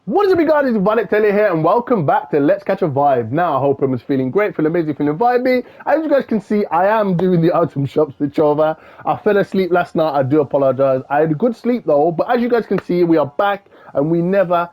What is up, you guys? It's Valentele here, and welcome back to Let's Catch a Vibe. Now, I hope everyone's feeling great, feeling amazing, feeling vibey. As you guys can see, I am doing the item shop switch over. I fell asleep last night. I do apologize. I had a good sleep though, but as you guys can see, we are back, and we never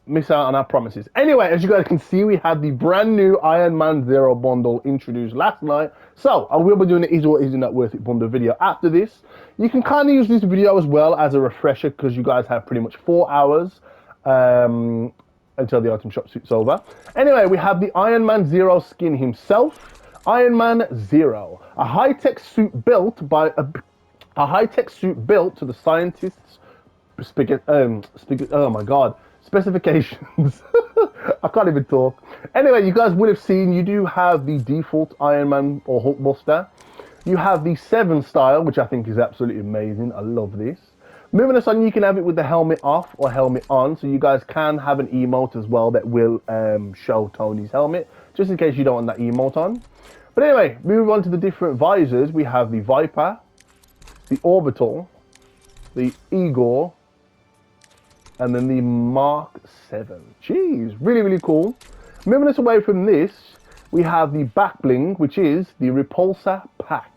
miss out on our promises. Anyway, as you guys can see, we had the brand new Iron Man Zero bundle introduced last night. So I will be doing an Is or Isn't That Worth It bundle video after this. You can kind of use this video as well as a refresher because you guys have pretty much 4 hours until the item shop suit's over. Anyway, we have the Iron Man Zero skin himself, Iron Man Zero, a high-tech suit built by a high-tech suit built to the scientists' oh my god, specifications. I can't even talk. Anyway, you guys will have seen, you do have the default Iron Man or Hulkbuster. You have the 7 style, which I think is absolutely amazing. I love this. Moving us on, you can have it with the helmet off or helmet on. So you guys can have an emote as well that will show Tony's helmet, just in case you don't want that emote on. But anyway, moving on to the different visors. We have the Viper, the Orbital, the Igor, and then the Mark 7. Jeez, really, really cool. Moving us away from this, we have the back bling, which is the Repulsor Pack.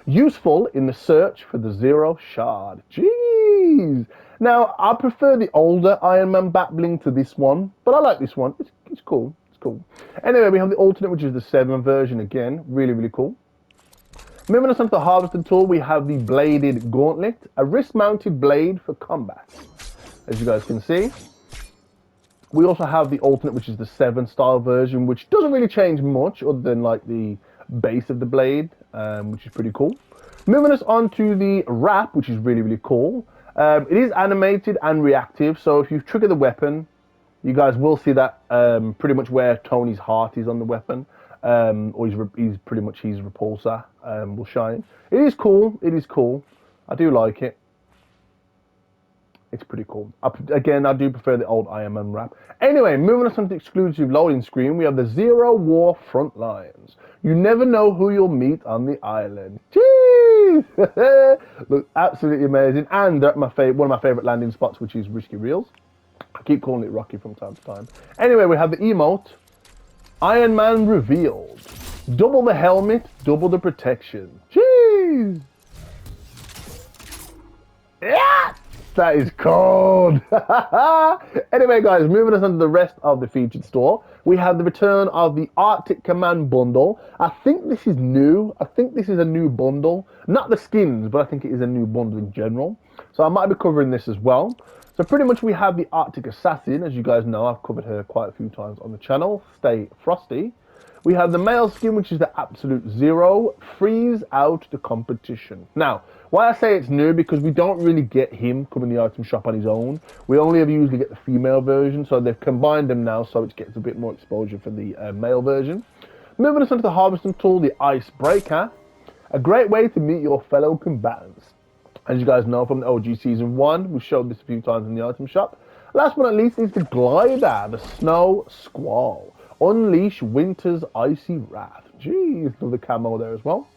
Useful in the search for the Zero Shard. Jeez. Now, I prefer the older Iron Man back bling to this one, but I like this one. It's cool. It's cool. Anyway, we have the alternate, which is the 7 version again. Really, really cool. Moving us on to the harvesting tool, we have the bladed gauntlet, a wrist-mounted blade for combat. As you guys can see, we also have the alternate, which is the 7 style version, which doesn't really change much other than like the base of the blade, which is pretty cool. Moving us on to the wrap, which is really, really cool. It is animated and reactive, so if you trigger the weapon, you guys will see that pretty much where Tony's heart is on the weapon, or he's pretty much his repulsor will shine. It is cool. It is cool. I do like it. It's pretty cool. Again, I do prefer the old Iron Man wrap. Anyway, moving on to the exclusive loading screen, we have the Zero War front lines. You never know who you'll meet on the island. Jeez! Look, absolutely amazing. And one of my favorite landing spots, which is Risky Reels. I keep calling it Rocky from time to time. Anyway, we have the emote. Iron Man revealed. Double the helmet, double the protection. Jeez! Yeah! That is cold. Anyway, guys, moving us on to the rest of the featured store. We have the return of the Arctic Command bundle. I think this is new. I think this is a new bundle. Not the skins, but I think it is a new bundle in general. So I might be covering this as well. So pretty much we have the Arctic Assassin. As you guys know, I've covered her quite a few times on the channel. Stay frosty. We have the male skin, which is the Absolute Zero. Freeze out the competition. Now, why I say it's new, because we don't really get him coming the item shop on his own. We only ever usually get the female version, so they've combined them now, so it gets a bit more exposure for the male version. Moving us on to the harvesting tool, the Icebreaker. A great way to meet your fellow combatants. As you guys know from the OG Season 1, we've showed this a few times in the item shop. Last but not least is the Glider, the Snow Squall. Unleash winter's icy wrath. Jeez, love the camo there as well.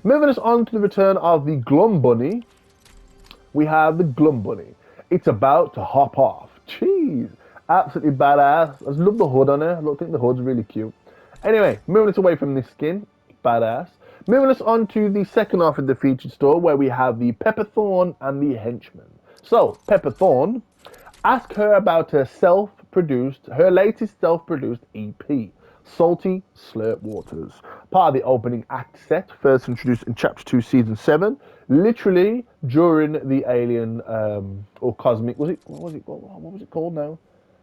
Moving us on to the return of the Glum Bunny. We have the Glum Bunny. It's about to hop off. Jeez, absolutely badass. I just love the hood on her. I think the hood's really cute. Anyway, moving us away from this skin. Badass. Moving us on to the second half of the featured store, where we have the Pepperthorn and the Henchman. So, Pepperthorn, ask her about her latest self-produced EP, Salty Slurp Waters. Part of the opening act set, first introduced in Chapter 2, Season 7, literally during the Alien, or Cosmic, what was it called now?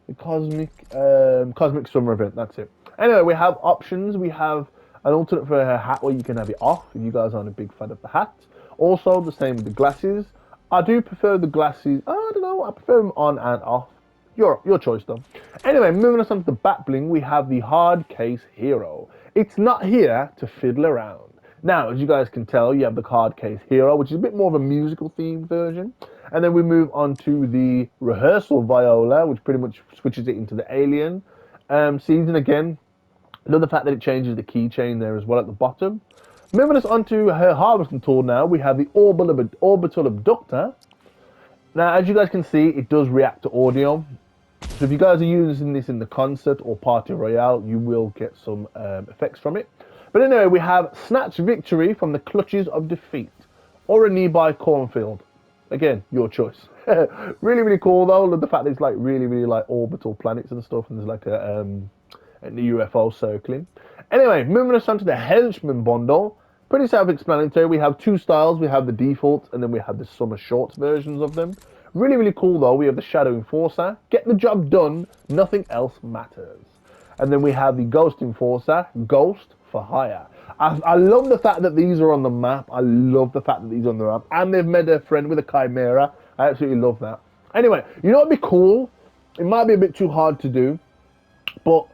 The Cosmic Summer event, that's it. Anyway, we have options. We have an alternate for her hat where you can have it off, if you guys aren't a big fan of the hat. Also, the same with the glasses. I do prefer the glasses, I don't know, I prefer them on and off. Your choice though. Anyway, moving us on to the back bling, we have the Hard Case Hero. It's not here to fiddle around. Now, as you guys can tell, you have the Hard Case Hero, which is a bit more of a musical themed version. And then we move on to the Rehearsal Viola, which pretty much switches it into the Alien season again. Love the fact that it changes the keychain there as well at the bottom. Moving us on to her harvesting tool now, we have the Orbital Abductor. Now, as you guys can see, it does react to audio. So if you guys are using this in the concert or party royale, you will get some effects from it. But anyway, we have Snatch Victory from the Clutches of Defeat, or a nearby cornfield. Again, your choice. Really, really cool though. Look, the fact that it's like really, really like orbital planets and stuff, and there's like a UFO circling. Anyway, moving us on to the Henchman bundle. Pretty self-explanatory. We have two styles. We have the default, and then we have the summer shorts versions of them. Really, really cool though. We have the Shadow Enforcer. Get the job done. Nothing else matters. And then we have the Ghost Enforcer. Ghost for hire. I love the fact that these are on the map. I love the fact that these are on the map. And they've made a friend with a Chimera. I absolutely love that. Anyway, you know what would be cool? It might be a bit too hard to do. But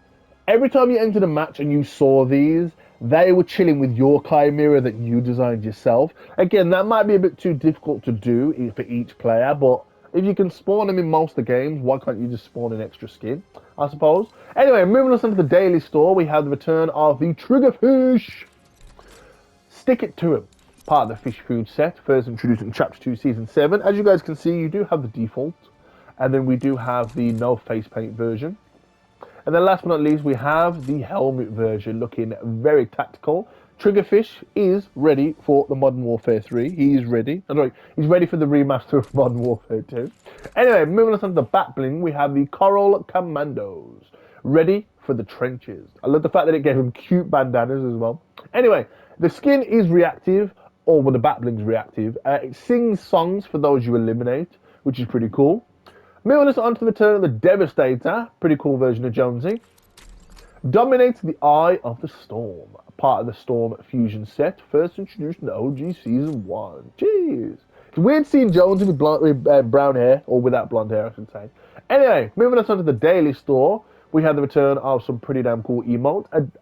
every time you entered a match and you saw these, they were chilling with your Chimera that you designed yourself. Again, that might be a bit too difficult to do for each player, but if you can spawn them in most of the games, why can't you just spawn an extra skin, I suppose? Anyway, moving us into the daily store, we have the return of the Triggerfish. Stick it to him. Part of the fish food set, first introduced in Chapter 2, Season 7. As you guys can see, you do have the default, and then we do have the no face paint version. And then last but not least, we have the helmet version, looking very tactical. Triggerfish is ready for the Modern Warfare 3. He is ready. I'm sorry, he's ready for the remaster of Modern Warfare 2. Anyway, moving on to the back bling, we have the Coral Commandos. Ready for the trenches. I love the fact that it gave him cute bandanas as well. Anyway, the skin is reactive, or well, the back bling's reactive. It sings songs for those you eliminate, which is pretty cool. Moving us on to the return of the Devastator. Pretty cool version of Jonesy. Dominates the Eye of the Storm. Part of the Storm Fusion set. First introduced in the OG Season 1. Jeez. It's weird seeing Jonesy with brown hair. Or without blonde hair, I should say. Anyway, moving us on to the daily store. We have the return of some pretty damn cool emote. An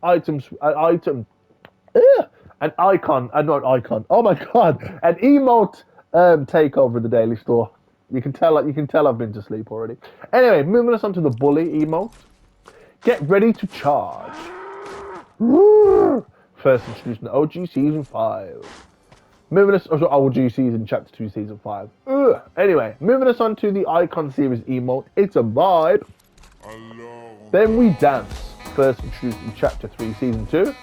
icon. Not icon. Oh my god. An emote takeover of the daily store. You can tell I've been to sleep already. Anyway, moving us on to the bully emote. Get ready to charge. First introduced in the OG Season 5. Moving us also OG Season Chapter 2 Season 5. Anyway, moving us on to the Icon Series emote. It's a vibe. Then we dance. First introduced in Chapter 3 Season 2.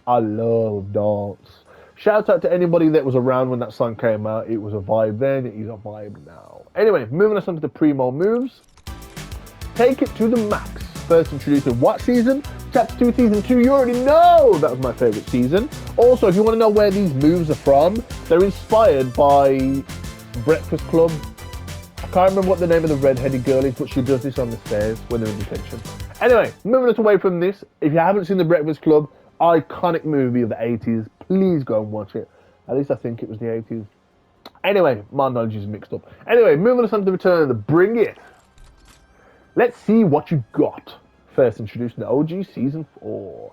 I love dance. Shout out to anybody that was around when that song came out. It was a vibe then, it is a vibe now. Anyway, moving us on to the Primo moves. Take it to the max. First introduced in what season? Chapter 2 Season 2, you already know! That was my favourite season. Also, if you want to know where these moves are from, they're inspired by Breakfast Club. I can't remember what the name of the red-headed girl is, but she does this on the stairs when they're in detention. Anyway, moving us away from this, if you haven't seen the Breakfast Club, iconic movie of the 80s, please go and watch it. At least I think it was the 80s. Anyway, my knowledge is mixed up. Anyway, moving us on to the return of the Bring It. Let's see what you got. First introduced in the OG Season 4.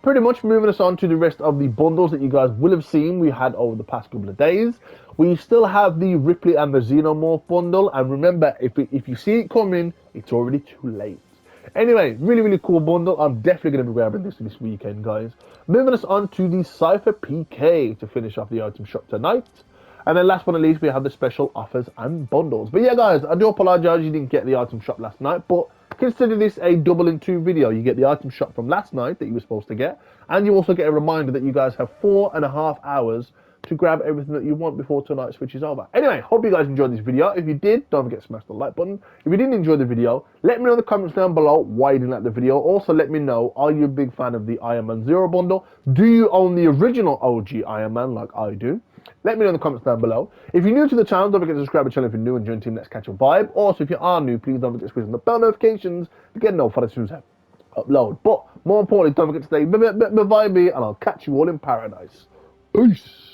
Pretty much moving us on to the rest of the bundles that you guys will have seen we had over the past couple of days. We still have the Ripley and the Xenomorph bundle. And remember, if you see it coming, it's already too late. Anyway, really, really cool bundle. I'm definitely going to be grabbing this weekend, guys. Moving us on to the Cypher PK to finish off the item shop tonight. And then last but not least, we have the special offers and bundles. But yeah, guys, I do apologise you didn't get the item shop last night. But consider this a double in two video. You get the item shop from last night that you were supposed to get. And you also get a reminder that you guys have 4.5 hours to grab everything that you want before tonight switches over. Anyway, hope you guys enjoyed this video. If you did, don't forget to smash the like button. If you didn't enjoy the video, let me know in the comments down below why you didn't like the video. Also, let me know, are you a big fan of the Iron Man 0 bundle? Do you own the original OG Iron Man like I do? Let me know in the comments down below. If you're new to the channel, don't forget to subscribe to the channel if you're new and join Team Let's Catch a Vibe. Also, if you are new, please don't forget to squeeze on the bell notifications to get notified as soon as I upload. But more importantly, don't forget to stay vibey, and I'll catch you all in paradise. Peace.